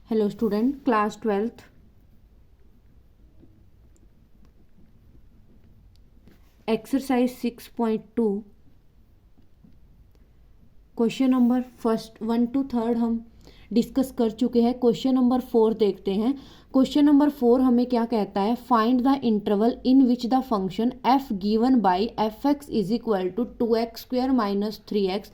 Hello student, class 12th exercise 6.2 question number first 1 to 3 हम discuss कर चुके हैं। क्वेश्चन नंबर 4 देखते हैं। क्वेश्चन नंबर 4 हमें क्या कहता है, find the interval in which the function f given by f x is equal to 2x² minus 3x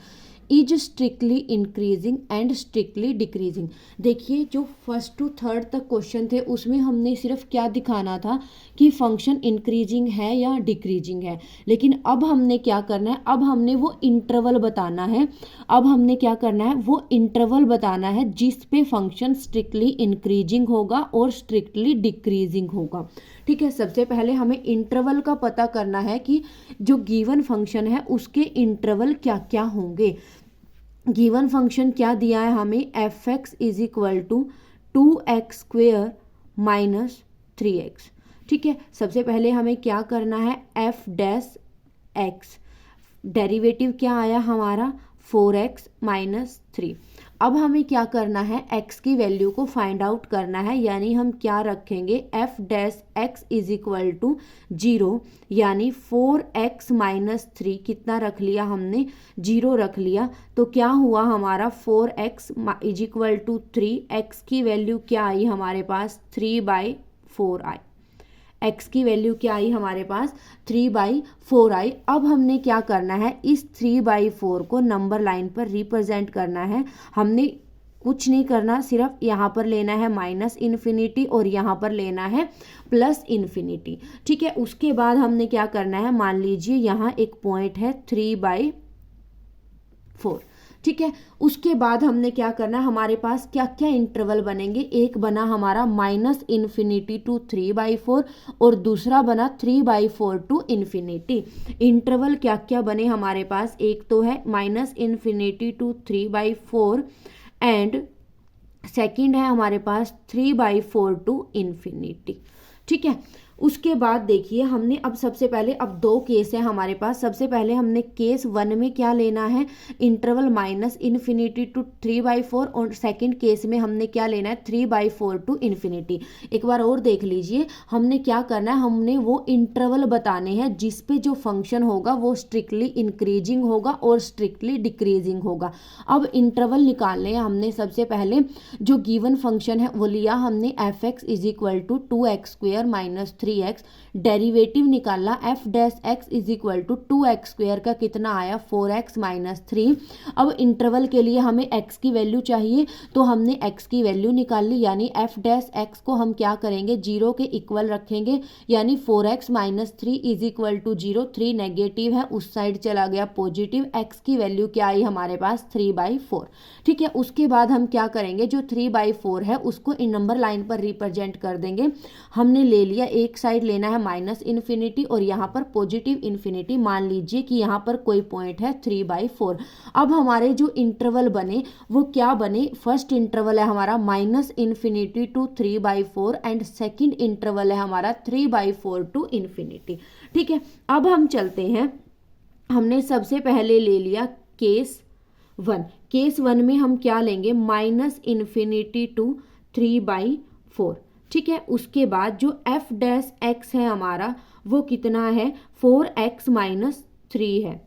इज strictly increasing and strictly decreasing. देखिए, जो फर्स्ट टू थर्ड तक क्वेश्चन थे उसमें हमने सिर्फ क्या दिखाना था कि फंक्शन इंक्रीजिंग है या डिक्रीजिंग है, लेकिन अब हमने क्या करना है, अब हमने वो इंटरवल बताना है। अब हमने क्या करना है, वो इंटरवल बताना है जिस पे फंक्शन स्ट्रिक्टली इंक्रीजिंग होगा और स्ट्रिक्टली डिक्रीजिंग होगा। ठीक है, सबसे पहले हमें इंटरवल का पता करना है कि जो गिवन फंक्शन है उसके इंटरवल क्या क्या होंगे। गिवन फंक्शन क्या दिया है हमें, f x is equal to 2x² minus 3x। ठीक है, सबसे पहले हमें क्या करना है, एफ डैश एक्स, डेरिवेटिव क्या आया हमारा 4x माइनस 3। अब हमें क्या करना है, x की वैल्यू को फाइंड आउट करना है, यानी हम क्या रखेंगे, f dash x is equal to 0, यानी 4x माइनस 3 कितना रख लिया हमने, 0 रख लिया। तो क्या हुआ हमारा 4x is equal to 3, x की वैल्यू क्या आई हमारे पास 3/4 आई। x की वैल्यू क्या आई हमारे पास 3/4 आई। अब हमने क्या करना है, इस 3/4 को नंबर लाइन पर रिप्रेजेंट करना है। हमने कुछ नहीं करना, सिर्फ यहाँ पर लेना है माइनस इन्फिनिटी और यहाँ पर लेना है प्लस इन्फिनिटी। ठीक है, उसके बाद हमने क्या करना है, मान लीजिए यहाँ एक पॉइंट है 3/4। ठीक है, उसके बाद हमने क्या करना है, हमारे पास क्या क्या इंटरवल बनेंगे, एक बना हमारा माइनस इन्फिनिटी टू 3/4 और दूसरा बना 3/4 टू इन्फिनिटी। इंटरवल क्या क्या बने हमारे पास, एक तो है minus infinity to 3/4 and second है हमारे पास 3/4 टू इन्फिनिटी। ठीक है, उसके बाद देखिए हमने अब सबसे पहले, अब दो केस है हमारे पास। सबसे पहले हमने केस 1 में क्या लेना है, इंटरवल माइनस इन्फिनिटी टू 3/4 और सेकंड केस में हमने क्या लेना है 3/4 टू इन्फिनिटी। एक बार और देख लीजिए, हमने क्या करना है, हमने वो इंटरवल बताने हैं जिस पे जो फंक्शन होगा वो स्ट्रिक्टली इंक्रीजिंग होगा और स्ट्रिक्टली डिक्रीजिंग होगा। अब इंटरवल निकालने हैं हमने। सबसे पहले जो गिवन फंक्शन है वो लिया हमने f x is equal to 2x² minus 3x, derivative निकाला f dash x is equal to 2x² का कितना आया 4x माइनस 3। अब इंटरवल के लिए हमें x की वैल्यू चाहिए, तो हमने x की वैल्यू निकाल ली, यानी एफ डैश एक्स को हम क्या करेंगे, 0 के इक्वल रखेंगे, यानी 4x minus 3 is equal to 0। 3 negative है, उस साइड चला गया पॉजिटिव, x की वैल्यू क्या आई हमारे पास 3/4। ठीक है, उसके बाद हम क्या करेंगे, जो 3/4 है उसको इन नंबर लाइन पर रिप्रेजेंट कर देंगे। हमने ले लिया, एक साइड लेना है माइनस इन्फिनिटी और यहाँ पर पॉजिटिव इन्फिनिटी। मान लीजिए कि यहाँ पर कोई पॉइंट है 3/4। अब हमारे जो इंटरवल बने वो क्या बने, फर्स्ट इंटरवल है हमारा minus infinity to 3/4 and second interval है हमारा 3/4 टू इन्फिनिटी। ठीक है, अब हम चलते हैं, हमने सबसे पहले ले लिया केस 1। केस 1 में हम क्या लेंगे, माइनस इन्फिनिटी टू 3/4। ठीक है, उसके बाद जो एफ डैश एक्स है हमारा वो कितना है 4x माइनस 3 है।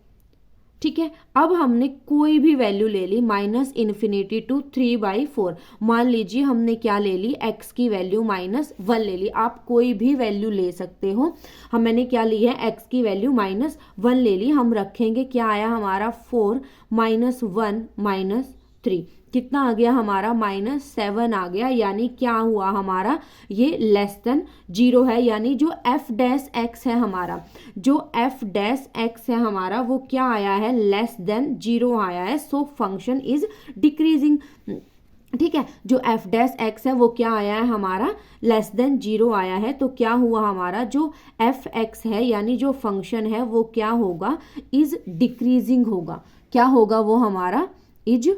ठीक है, अब हमने कोई भी वैल्यू ले ली माइनस इन्फिनिटी टू 3/4। मान लीजिए हमने क्या ले ली, x की वैल्यू -1 ले ली, आप कोई भी वैल्यू ले सकते हो। मैंने क्या ली है, x की वैल्यू -1 ले ली। हम रखेंगे, क्या आया हमारा 4 -1 -3 कितना आ गया हमारा -7 आ गया, यानी क्या हुआ हमारा, ये लेस देन 0 है, यानी जो एफ डैश एक्स है हमारा, जो एफ डैश एक्स है हमारा वो क्या आया है, लेस देन 0 आया है। So function is decreasing. ठीक है, जो एफ डैश एक्स है वो क्या आया है हमारा, लेस देन 0 आया है। तो क्या हुआ हमारा, जो एफ एक्स है यानी जो फंक्शन है वो क्या होगा, इज डिक्रीजिंग होगा। क्या होगा वो हमारा, इज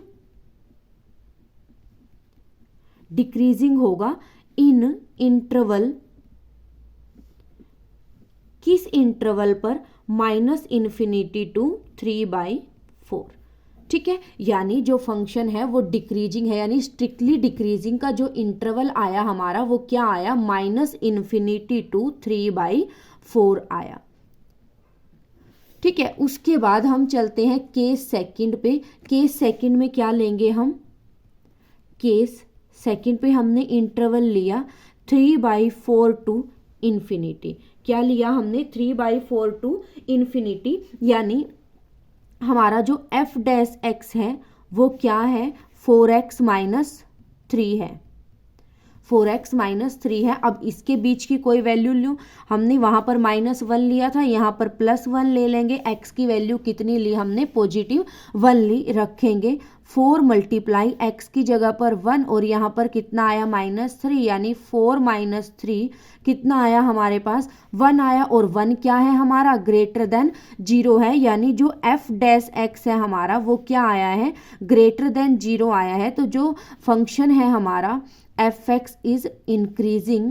डिक्रीजिंग होगा इन इंटरवल, किस इंटरवल पर, माइनस इन्फिनिटी टू 3/4। ठीक है, यानी जो फंक्शन है वो डिक्रीजिंग है, यानी स्ट्रिक्टली डिक्रीजिंग का जो इंटरवल आया हमारा वो क्या आया, -∞ to 3/4 आया। ठीक है, उसके बाद हम चलते हैं केस सेकंड पे। केस सेकंड में क्या लेंगे हम, केस सेकंड पे हमने इंटरवल लिया 3/4 टू इन्फिनिटी। क्या लिया हमने, 3/4 टू इन्फिनिटी, यानी हमारा जो एफ डैश एक्स है वो क्या है, 4x - 3 है, 4x - 3 है। अब इसके बीच की कोई वैल्यू लूँ, हमने वहाँ पर -1 लिया था, यहाँ पर +1 ले लेंगे। x की वैल्यू कितनी ली हमने, +1 ली, रखेंगे 4 × x की जगह पर 1 और यहाँ पर कितना आया, -3, यानी 4 - 3 कितना आया हमारे पास, 1 आया। और 1 क्या है हमारा, ग्रेटर देन 0 है, यानी जो एफ डैश एक्स है हमारा वो क्या आया है, ग्रेटर देन 0 आया है। तो जो फंक्शन है हमारा fx is increasing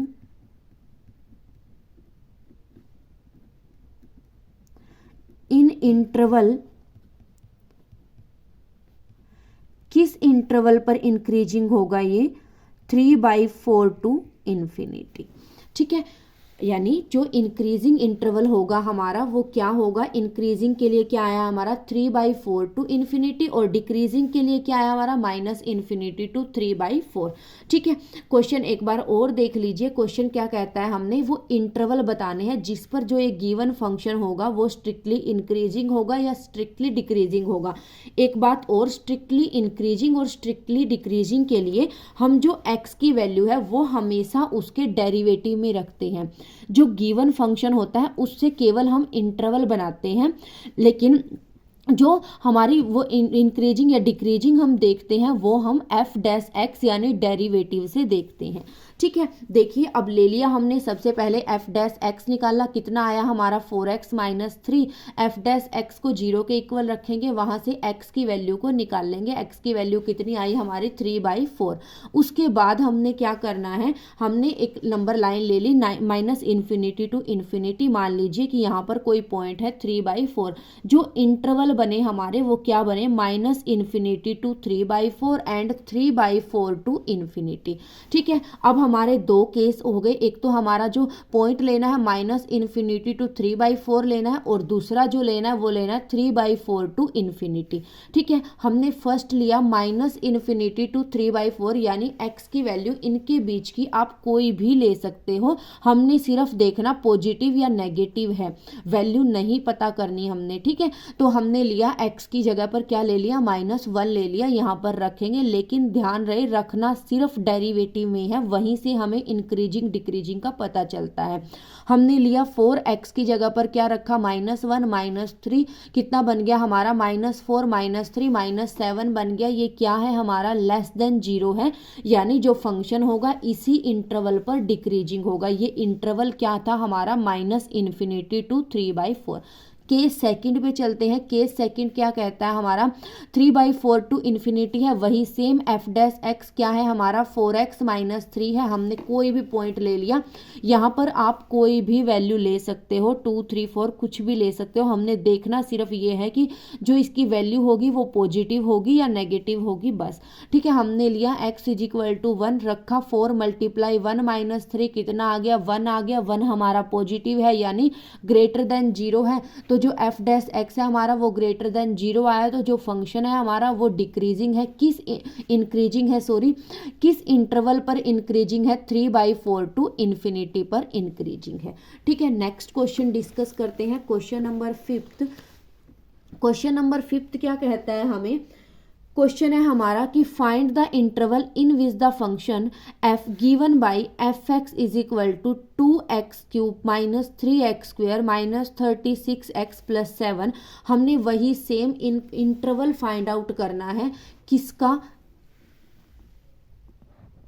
in interval, किस इंटरवल पर इंक्रीजिंग होगा ये, 3/4 टू इन्फिनिटी। ठीक है, यानी जो इंक्रीजिंग इंटरवल होगा हमारा वो क्या होगा, इंक्रीजिंग के लिए क्या आया हमारा 3/4 टू इन्फिनिटी और डिक्रीजिंग के लिए क्या आया हमारा -∞ to 3/4। ठीक है, क्वेश्चन एक बार और देख लीजिए। क्वेश्चन क्या कहता है, हमने वो इंटरवल बताने हैं जिस पर जो एक गिवन फंक्शन होगा वो स्ट्रिक्टली इंक्रीजिंग होगा या स्ट्रिक्टली डिक्रीजिंग होगा। एक बात और, स्ट्रिक्टली इंक्रीजिंग और स्ट्रिक्टली डिक्रीजिंग के लिए हम जो x की वैल्यू है वो हमेशा उसके डेरिवेटिव में रखते हैं। जो गिवन फंक्शन होता है उससे केवल हम इंटरवल बनाते हैं, लेकिन जो हमारी वो इंक्रीजिंग या डिक्रीजिंग हम देखते हैं वो हम एफ डैश एक्स यानी डेरिवेटिव से देखते हैं। ठीक है, देखिए अब ले लिया हमने, सबसे पहले एफ डैश एक्स निकाला, कितना आया हमारा 4x - 3। एफ डैश एक्स को 0 के इक्वल रखेंगे, वहाँ से x की वैल्यू को निकाल लेंगे। x की वैल्यू कितनी आई हमारी 3/4। उसके बाद हमने क्या करना है, हमने एक नंबर लाइन ले ली -∞ to इन्फिनिटी। मान लीजिए कि यहाँ पर कोई पॉइंट है 3/4। जो इंटरवल बने हमारे वो क्या बने, -∞ to 3/4 एंड 3/4 टू इन्फिनिटी। ठीक है, अब हमारे दो केस हो गए, एक तो हमारा जो पॉइंट लेना है -∞ to 3/4 लेना है और दूसरा जो लेना है वो लेना है 3/4 टू इन्फिनिटी। ठीक है, हमने फर्स्ट लिया -∞ to 3/4, यानी x की वैल्यू इनके बीच की आप कोई भी ले सकते हो, हमने सिर्फ देखना पॉजिटिव या नेगेटिव है, वैल्यू नहीं पता करनी हमने। ठीक है, तो हमने लिया x की जगह पर क्या ले लिया, -1 ले लिया, यहाँ पर रखेंगे, लेकिन ध्यान रहे रखना सिर्फ डेरिवेटिव में है, वहीं से हमें इंक्रीजिंग डिक्रीजिंग का पता चलता है। हमने लिया 4x की जगह पर क्या रखा, -1 - 3, कितना बन गया हमारा, -4 - 3 -7 बन गया। ये क्या है हमारा, लेस देन 0 है, यानी जो फंक्शन होगा इसी इंटरवल पर डिक्रीजिंग होगा। ये इंटरवल क्या था हमारा, -∞ to 3/4। केस सेकंड पे चलते हैं। केस सेकंड क्या कहता है हमारा, 3/4 टू इन्फिनिटी है, वही सेम एफ डैश एक्स क्या है हमारा 4x - 3 है। हमने कोई भी पॉइंट ले लिया, यहाँ पर आप कोई भी वैल्यू ले सकते हो, 2 3 4 कुछ भी ले सकते हो। हमने देखना सिर्फ ये है कि जो इसकी वैल्यू होगी वो पॉजिटिव होगी या नेगेटिव होगी, बस। ठीक है, हमने लिया x = 1 रखा, 4 × 1 - 3 कितना आ गया, 1 आ गया। 1 हमारा पॉजिटिव है यानी ग्रेटर देन 0 है, तो जो एफ डैश एक्स है हमारा वो ग्रेटर देन 0 आया। तो जो फंक्शन है हमारा वो डिक्रीजिंग है, किस इंक्रीजिंग है, सॉरी किस इंटरवल पर इंक्रीजिंग है, 3/4 टू इन्फिनिटी पर इंक्रीजिंग है। ठीक है, नेक्स्ट क्वेश्चन डिस्कस करते हैं, क्वेश्चन नंबर 5। क्वेश्चन नंबर 5 क्या कहता है हमें, क्वेश्चन है हमारा कि find the interval in which the function f given by fx = 2x³ - 3x² - 36x + 7। हमने वही सेम इंटरवल फाइंड आउट करना है, किसका,